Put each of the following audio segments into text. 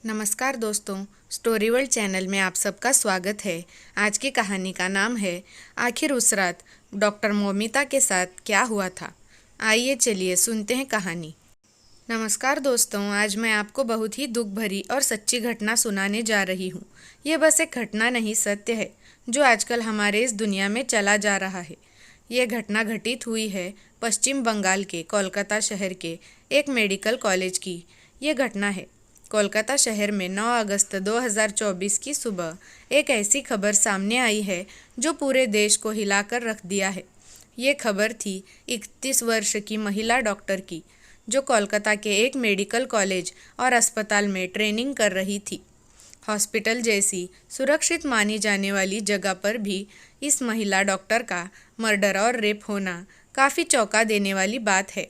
नमस्कार दोस्तों, story world channel में आप सबका स्वागत है। आज की कहानी का नाम है आखिर उस रात डॉक्टर मोमिता के साथ क्या हुआ था। आइए चलिए सुनते हैं कहानी। नमस्कार दोस्तों, आज मैं आपको बहुत ही दुख भरी और सच्ची घटना सुनाने जा रही हूँ। ये बस एक घटना नहीं, सत्य है जो आजकल हमारे इस दुनिया में चला जा रहा है। ये घटना घटित हुई है पश्चिम बंगाल के कोलकाता शहर के एक मेडिकल कॉलेज की। ये घटना है कोलकाता शहर में 9 अगस्त 2024 की सुबह एक ऐसी खबर सामने आई है जो पूरे देश को हिलाकर रख दिया है। ये खबर थी 31 वर्ष की महिला डॉक्टर की, जो कोलकाता के एक मेडिकल कॉलेज और अस्पताल में ट्रेनिंग कर रही थी। हॉस्पिटल जैसी सुरक्षित मानी जाने वाली जगह पर भी इस महिला डॉक्टर का मर्डर और रेप होना काफ़ी चौंका देने वाली बात है।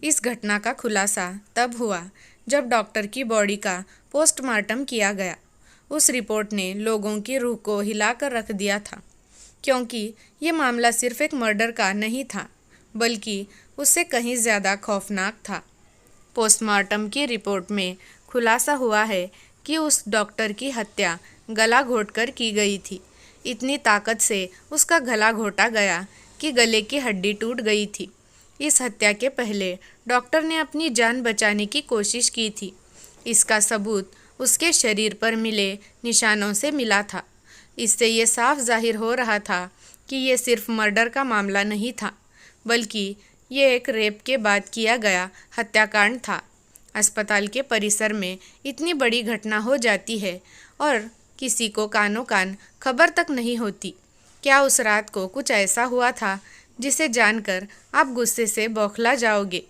इस घटना का खुलासा तब हुआ जब डॉक्टर की बॉडी का पोस्टमार्टम किया गया। उस रिपोर्ट ने लोगों की रूह को हिलाकर रख दिया था, क्योंकि ये मामला सिर्फ एक मर्डर का नहीं था, बल्कि उससे कहीं ज़्यादा खौफनाक था। पोस्टमार्टम की रिपोर्ट में खुलासा हुआ है कि उस डॉक्टर की हत्या गला घोंटकर की गई थी। इतनी ताकत से उसका गला घोंटा गया कि गले की हड्डी टूट गई थी। इस हत्या के पहले डॉक्टर ने अपनी जान बचाने की कोशिश की थी। इसका सबूत उसके शरीर पर मिले निशानों से मिला था। इससे ये साफ जाहिर हो रहा था कि ये सिर्फ मर्डर का मामला नहीं था, बल्कि ये एक रेप के बाद किया गया हत्याकांड था। अस्पताल के परिसर में इतनी बड़ी घटना हो जाती है और किसी को कानों कान खबर तक नहीं होती। क्या उस रात को कुछ ऐसा हुआ था जिसे जानकर आप गुस्से से बौखला जाओगे?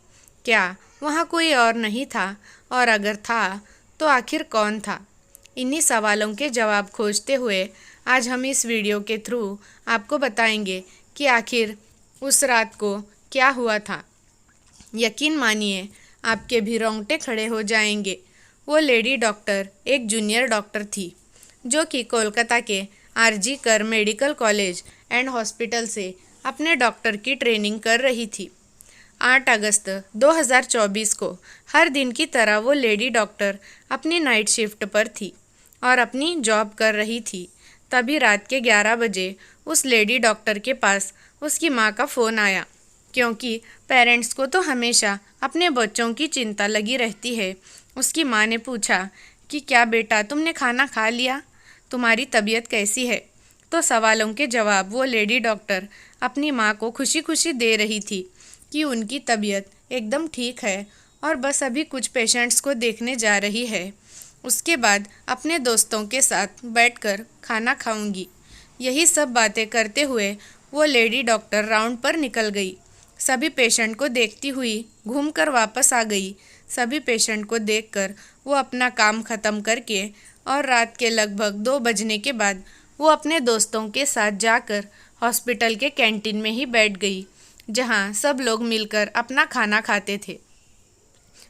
क्या वहाँ कोई और नहीं था, और अगर था तो आखिर कौन था? इन्हीं सवालों के जवाब खोजते हुए आज हम इस वीडियो के थ्रू आपको बताएंगे कि आखिर उस रात को क्या हुआ था। यकीन मानिए, आपके भी रोंगटे खड़े हो जाएंगे। वो लेडी डॉक्टर एक जूनियर डॉक्टर थी, जो कि कोलकाता के आरजी कर मेडिकल कॉलेज एंड हॉस्पिटल से अपने डॉक्टर की ट्रेनिंग कर रही थी। 8 अगस्त 2024 को हर दिन की तरह वो लेडी डॉक्टर अपनी नाइट शिफ्ट पर थी और अपनी जॉब कर रही थी। तभी रात के 11 बजे उस लेडी डॉक्टर के पास उसकी माँ का फ़ोन आया, क्योंकि पेरेंट्स को तो हमेशा अपने बच्चों की चिंता लगी रहती है। उसकी माँ ने पूछा कि क्या बेटा, तुमने खाना खा लिया? तुम्हारी तबीयत कैसी है? तो सवालों के जवाब वो लेडी डॉक्टर अपनी माँ को खुशी खुशी दे रही थी कि उनकी तबीयत एकदम ठीक है और बस अभी कुछ पेशेंट्स को देखने जा रही है। उसके बाद अपने दोस्तों के साथ बैठकर खाना खाऊंगी। यही सब बातें करते हुए वो लेडी डॉक्टर राउंड पर निकल गई। सभी पेशेंट को देखती हुई घूमकर वापस आ गई। सभी पेशेंट को देखकर वो अपना काम ख़त्म करके और रात के लगभग 2 बजने के बाद वो अपने दोस्तों के साथ जाकर हॉस्पिटल के कैंटीन में ही बैठ गई, जहां सब लोग मिलकर अपना खाना खाते थे।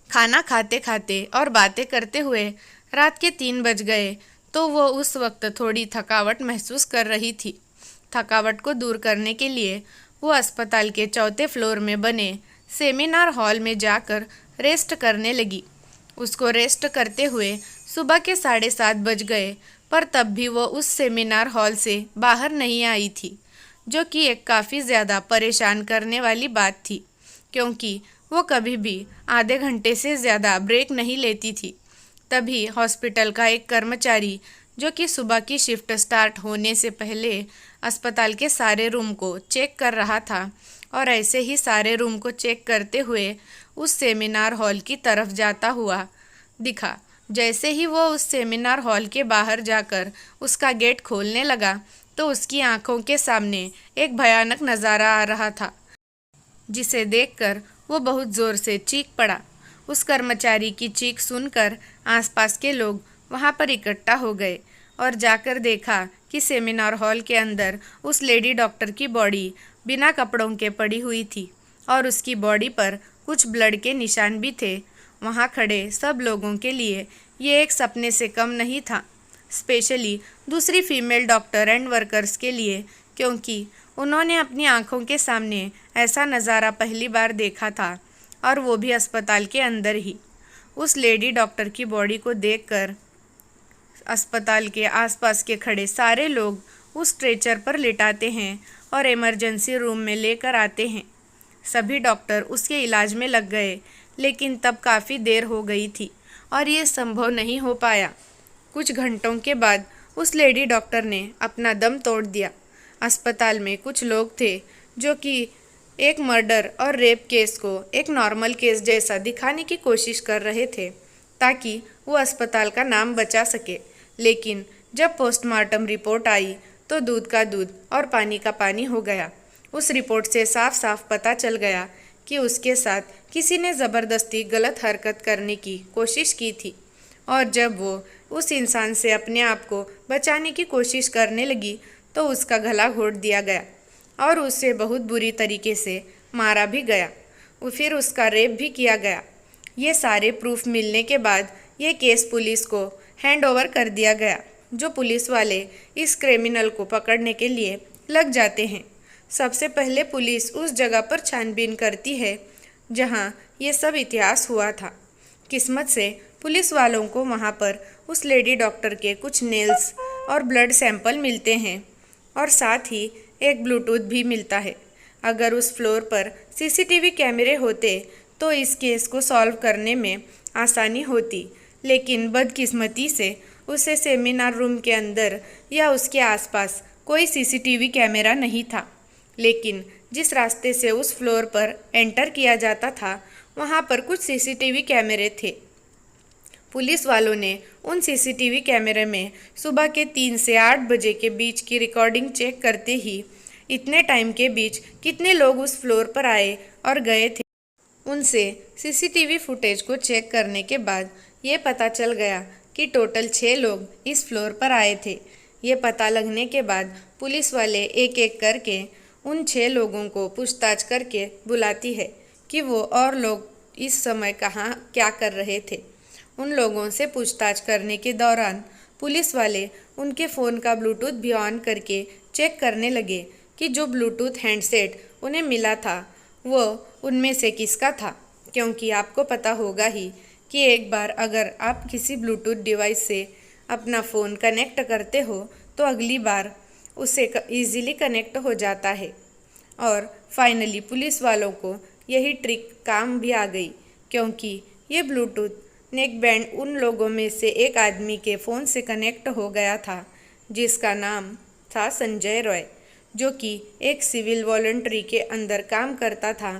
खाना खाते खाते और बातें करते हुए रात के 3 बज गए तो वो उस वक्त थोड़ी थकावट महसूस कर रही थी। थकावट को दूर करने के लिए वो अस्पताल के 4थे फ्लोर में बने सेमिनार हॉल में जाकर रेस्ट करने लगी। उसको रेस्ट करते हुए सुबह के 7:30 बज गए, पर तब भी वो उस सेमिनार हॉल से बाहर नहीं आई थी, जो कि एक काफ़ी ज़्यादा परेशान करने वाली बात थी, क्योंकि वो कभी भी आधे घंटे से ज़्यादा ब्रेक नहीं लेती थी। तभी हॉस्पिटल का एक कर्मचारी, जो कि सुबह की शिफ्ट स्टार्ट होने से पहले अस्पताल के सारे रूम को चेक कर रहा था, और ऐसे ही सारे रूम को चेक करते हुए उस सेमिनार हॉल की तरफ जाता हुआ दिखा। जैसे ही वो उस सेमिनार हॉल के बाहर जाकर उसका गेट खोलने लगा तो उसकी आंखों के सामने एक भयानक नज़ारा आ रहा था, जिसे देखकर वो बहुत ज़ोर से चीख पड़ा। उस कर्मचारी की चीख सुनकर आसपास के लोग वहाँ पर इकट्ठा हो गए और जाकर देखा कि सेमिनार हॉल के अंदर उस लेडी डॉक्टर की बॉडी बिना कपड़ों के पड़ी हुई थी और उसकी बॉडी पर कुछ ब्लड के निशान भी थे। वहाँ खड़े सब लोगों के लिए ये एक सपने से कम नहीं था, स्पेशली दूसरी फीमेल डॉक्टर एंड वर्कर्स के लिए, क्योंकि उन्होंने अपनी आंखों के सामने ऐसा नज़ारा पहली बार देखा था, और वो भी अस्पताल के अंदर ही। उस लेडी डॉक्टर की बॉडी को देखकर अस्पताल के आसपास के खड़े सारे लोग उस स्ट्रेचर पर लिटाते हैं और इमरजेंसी रूम में लेकर आते हैं। सभी डॉक्टर उसके इलाज में लग गए, लेकिन तब काफ़ी देर हो गई थी और ये संभव नहीं हो पाया। कुछ घंटों के बाद उस लेडी डॉक्टर ने अपना दम तोड़ दिया। अस्पताल में कुछ लोग थे जो कि एक मर्डर और रेप केस को एक नॉर्मल केस जैसा दिखाने की कोशिश कर रहे थे ताकि वो अस्पताल का नाम बचा सके। लेकिन जब पोस्टमार्टम रिपोर्ट आई तो दूध का दूध और पानी का पानी हो गया। उस रिपोर्ट से साफ साफ पता चल गया कि उसके साथ किसी ने ज़बरदस्ती गलत हरकत करने की कोशिश की थी, और जब वो उस इंसान से अपने आप को बचाने की कोशिश करने लगी तो उसका गला घोट दिया गया और उसे बहुत बुरी तरीके से मारा भी गया। फिर उसका रेप भी किया गया। ये सारे प्रूफ मिलने के बाद ये केस पुलिस को हैंड ओवर कर दिया गया, जो पुलिस वाले इस क्रिमिनल को पकड़ने के लिए लग जाते हैं। सबसे पहले पुलिस उस जगह पर छानबीन करती है जहां ये सब इतिहास हुआ था। किस्मत से पुलिस वालों को वहां पर उस लेडी डॉक्टर के कुछ नेल्स और ब्लड सैंपल मिलते हैं और साथ ही एक ब्लूटूथ भी मिलता है। अगर उस फ्लोर पर सीसीटीवी कैमरे होते तो इस केस को सॉल्व करने में आसानी होती, लेकिन बदकिस्मती से उसे सेमिनार रूम के अंदर या उसके आसपास कोई सीसीटीवी कैमरा नहीं था। लेकिन जिस रास्ते से उस फ्लोर पर एंटर किया जाता था वहाँ पर कुछ सीसीटीवी कैमरे थे। पुलिस वालों ने उन सीसीटीवी कैमरे में सुबह के 3 से 8 बजे के बीच की रिकॉर्डिंग चेक करते ही इतने टाइम के बीच कितने लोग उस फ्लोर पर आए और गए थे, उनसे सीसीटीवी फुटेज को चेक करने के बाद ये पता चल गया कि टोटल 6 लोग इस फ्लोर पर आए थे। ये पता लगने के बाद पुलिस वाले एक एक करके उन 6 लोगों को पूछताछ करके बुलाती है कि वो और लोग इस समय कहाँ क्या कर रहे थे। उन लोगों से पूछताछ करने के दौरान पुलिस वाले उनके फ़ोन का ब्लूटूथ भी ऑन करके चेक करने लगे कि जो ब्लूटूथ हैंडसेट उन्हें मिला था वो उनमें से किसका था, क्योंकि आपको पता होगा ही कि एक बार अगर आप किसी ब्लूटूथ डिवाइस से अपना फ़ोन कनेक्ट करते हो तो अगली बार उससे ईज़िली कनेक्ट हो जाता है। और फाइनली पुलिस वालों को यही ट्रिक काम भी आ गई, क्योंकि ये ब्लूटूथ नेक बैंड उन लोगों में से एक आदमी के फ़ोन से कनेक्ट हो गया था जिसका नाम था संजय रॉय, जो कि एक सिविल वॉलंटरी के अंदर काम करता था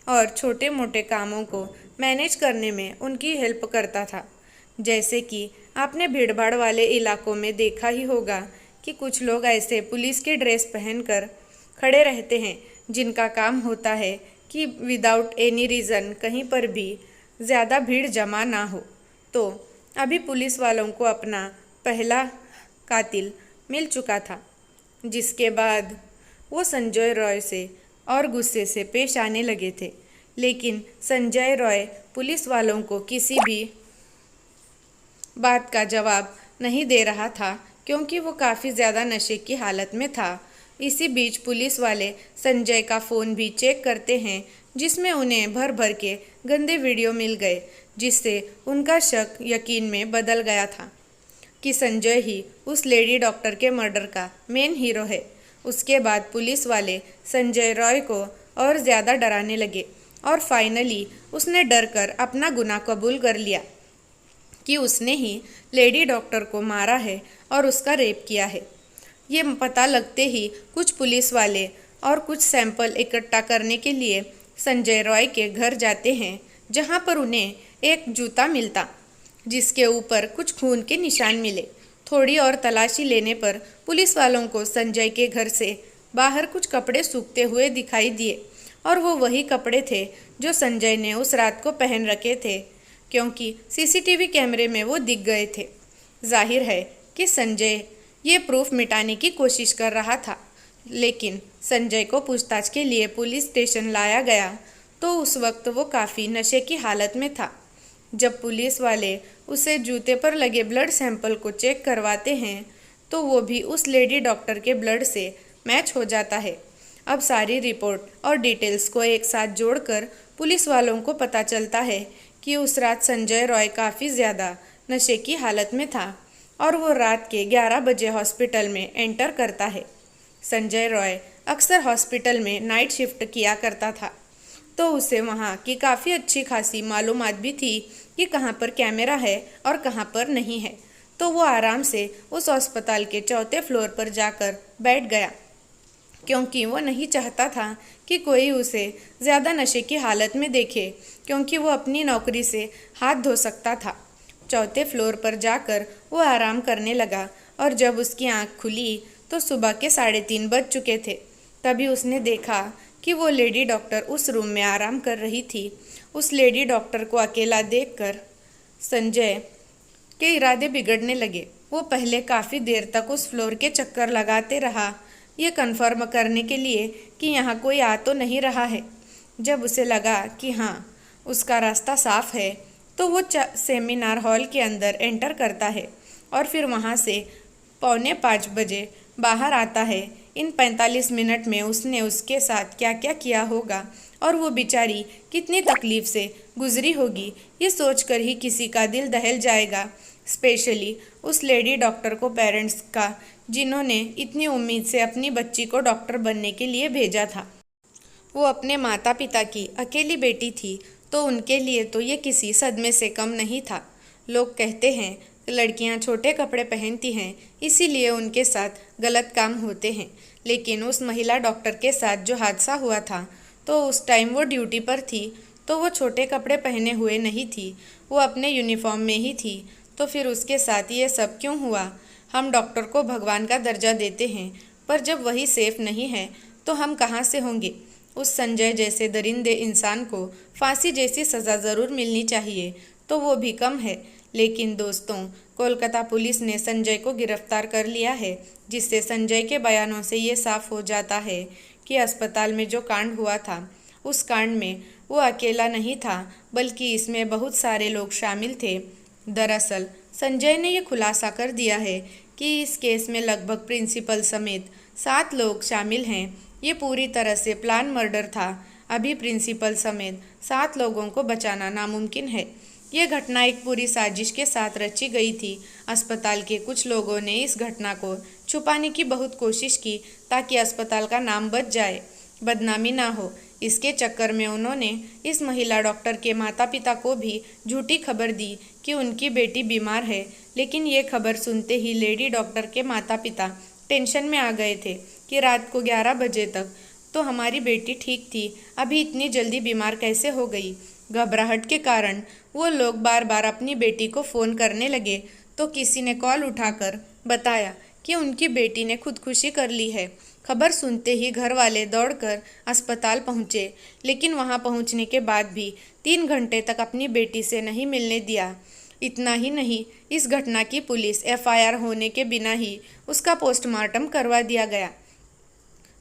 और छोटे मोटे कामों को मैनेज करने में उनकी हेल्प करता था। जैसे कि आपने भीड़भाड़ वाले इलाकों में देखा ही होगा कि कुछ लोग ऐसे पुलिस की ड्रेस पहनकर खड़े रहते हैं जिनका काम होता है कि विदाउट एनी रीज़न कहीं पर भी ज़्यादा भीड़ जमा ना हो। तो अभी पुलिस वालों को अपना पहला कातिल मिल चुका था, जिसके बाद वो संजय रॉय से और गुस्से से पेश आने लगे थे। लेकिन संजय रॉय पुलिस वालों को किसी भी बात का जवाब नहीं दे रहा था, क्योंकि वो काफ़ी ज़्यादा नशे की हालत में था। इसी बीच पुलिस वाले संजय का फ़ोन भी चेक करते हैं, जिसमें उन्हें भर भर के गंदे वीडियो मिल गए, जिससे उनका शक यकीन में बदल गया था कि संजय ही उस लेडी डॉक्टर के मर्डर का मेन हीरो है। उसके बाद पुलिस वाले संजय रॉय को और ज़्यादा डराने लगे और फाइनली उसने डर कर अपना गुनाह कबूल कर लिया कि उसने ही लेडी डॉक्टर को मारा है और उसका रेप किया है। ये पता लगते ही कुछ पुलिस वाले और कुछ सैंपल इकट्ठा करने के लिए संजय रॉय के घर जाते हैं, जहां पर उन्हें एक जूता मिलता जिसके ऊपर कुछ खून के निशान मिले। थोड़ी और तलाशी लेने पर पुलिस वालों को संजय के घर से बाहर कुछ कपड़े सूखते हुए दिखाई दिए, और वो वही कपड़े थे जो संजय ने उस रात को पहन रखे थे, क्योंकि सीसीटीवी कैमरे में वो दिख गए थे। जाहिर है कि संजय ये प्रूफ मिटाने की कोशिश कर रहा था। लेकिन संजय को पूछताछ के लिए पुलिस स्टेशन लाया गया तो उस वक्त वो काफ़ी नशे की हालत में था। जब पुलिस वाले उसे जूते पर लगे ब्लड सैंपल को चेक करवाते हैं तो वो भी उस लेडी डॉक्टर के ब्लड से मैच हो जाता है। अब सारी रिपोर्ट और डिटेल्स को एक साथ जोड़कर पुलिस वालों को पता चलता है कि उस रात संजय रॉय काफ़ी ज़्यादा नशे की हालत में था और वो रात के 11 बजे हॉस्पिटल में एंटर करता है। संजय रॉय अक्सर हॉस्पिटल में नाइट शिफ्ट किया करता था, तो उसे वहाँ की काफ़ी अच्छी खासी मालूमात भी थी कि कहाँ पर कैमरा है और कहाँ पर नहीं है। तो वो आराम से उस अस्पताल के चौथे फ्लोर पर जाकर बैठ गया, क्योंकि वो नहीं चाहता था कि कोई उसे ज़्यादा नशे की हालत में देखे, क्योंकि वो अपनी नौकरी से हाथ धो सकता था। चौथे फ्लोर पर जाकर वो आराम करने लगा और जब उसकी आंख खुली तो सुबह के 3:30 बज चुके थे। तभी उसने देखा कि वो लेडी डॉक्टर उस रूम में आराम कर रही थी। उस लेडी डॉक्टर को अकेला देखकर संजय के इरादे बिगड़ने लगे। वो पहले काफ़ी देर तक उस फ्लोर के चक्कर लगाते रहा, ये कन्फर्म करने के लिए कि यहाँ कोई आ तो नहीं रहा है। जब उसे लगा कि हाँ, उसका रास्ता साफ है, तो वो सेमिनार हॉल के अंदर एंटर करता है और फिर वहाँ से 4:45 बजे बाहर आता है। इन 45 मिनट में उसने उसके साथ क्या क्या किया होगा और वो बेचारी कितनी तकलीफ़ से गुजरी होगी, ये सोचकर ही किसी का दिल दहल जाएगा। स्पेशली उस लेडी डॉक्टर को पेरेंट्स का, जिन्होंने इतनी उम्मीद से अपनी बच्ची को डॉक्टर बनने के लिए भेजा था। वो अपने माता पिता की अकेली बेटी थी, तो उनके लिए तो ये किसी सदमे से कम नहीं था। लोग कहते हैं लड़कियां छोटे कपड़े पहनती हैं, इसीलिए उनके साथ गलत काम होते हैं। लेकिन उस महिला डॉक्टर के साथ जो हादसा हुआ था, तो उस टाइम वो ड्यूटी पर थी, तो वो छोटे कपड़े पहने हुए नहीं थी, वो अपने यूनिफॉर्म में ही थी। तो फिर उसके साथ ये सब क्यों हुआ? हम डॉक्टर को भगवान का दर्जा देते हैं, पर जब वही सेफ नहीं है तो हम कहाँ से होंगे? उस संजय जैसे दरिंदे इंसान को फांसी जैसी सज़ा ज़रूर मिलनी चाहिए, तो वो भी कम है। लेकिन दोस्तों, कोलकाता पुलिस ने संजय को गिरफ्तार कर लिया है, जिससे संजय के बयानों से ये साफ हो जाता है कि अस्पताल में जो कांड हुआ था, उस कांड में वो अकेला नहीं था, बल्कि इसमें बहुत सारे लोग शामिल थे। दरअसल संजय ने ये खुलासा कर दिया है कि इस केस में लगभग प्रिंसिपल समेत 7 लोग शामिल हैं। ये पूरी तरह से प्लान मर्डर था। अभी प्रिंसिपल समेत 7 लोगों को बचाना नामुमकिन है। ये घटना एक पूरी साजिश के साथ रची गई थी। अस्पताल के कुछ लोगों ने इस घटना को छुपाने की बहुत कोशिश की, ताकि अस्पताल का नाम बच जाए, बदनामी ना हो। इसके चक्कर में उन्होंने इस महिला डॉक्टर के माता पिता को भी झूठी खबर दी कि उनकी बेटी बीमार है। लेकिन ये खबर सुनते ही लेडी डॉक्टर के माता पिता टेंशन में आ गए थे कि रात को 11 बजे तक तो हमारी बेटी ठीक थी, अभी इतनी जल्दी बीमार कैसे हो गई? घबराहट के कारण वो लोग बार बार अपनी बेटी को फ़ोन करने लगे, तो किसी ने कॉल उठाकर बताया कि उनकी बेटी ने खुदकुशी कर ली है। खबर सुनते ही घर वाले दौड़कर अस्पताल पहुँचे, लेकिन वहाँ पहुँचने के बाद भी 3 घंटे तक अपनी बेटी से नहीं मिलने दिया। इतना ही नहीं, इस घटना की पुलिस FIR होने के बिना ही उसका पोस्टमार्टम करवा दिया गया।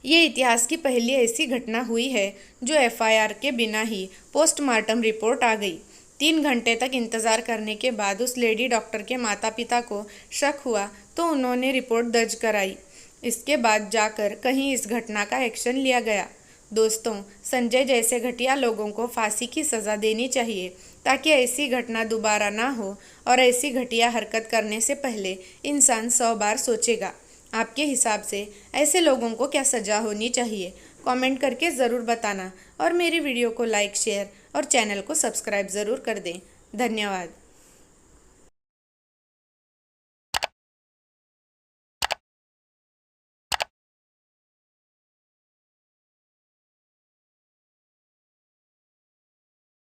ये इतिहास की पहली ऐसी घटना हुई है जो FIR के बिना ही पोस्टमार्टम रिपोर्ट आ गई। 3 घंटे तक इंतज़ार करने के बाद उस लेडी डॉक्टर के माता पिता को शक हुआ, तो उन्होंने रिपोर्ट दर्ज कराई। इसके बाद जाकर कहीं इस घटना का एक्शन लिया गया। दोस्तों, संजय जैसे घटिया लोगों को फांसी की सज़ा देनी चाहिए, ताकि ऐसी घटना दोबारा ना हो, और ऐसी घटिया हरकत करने से पहले इंसान 100 बार सोचेगा। आपके हिसाब से ऐसे लोगों को क्या सज़ा होनी चाहिए? कमेंट करके ज़रूर बताना, और मेरी वीडियो को लाइक, शेयर और चैनल को सब्सक्राइब ज़रूर कर दें। धन्यवाद।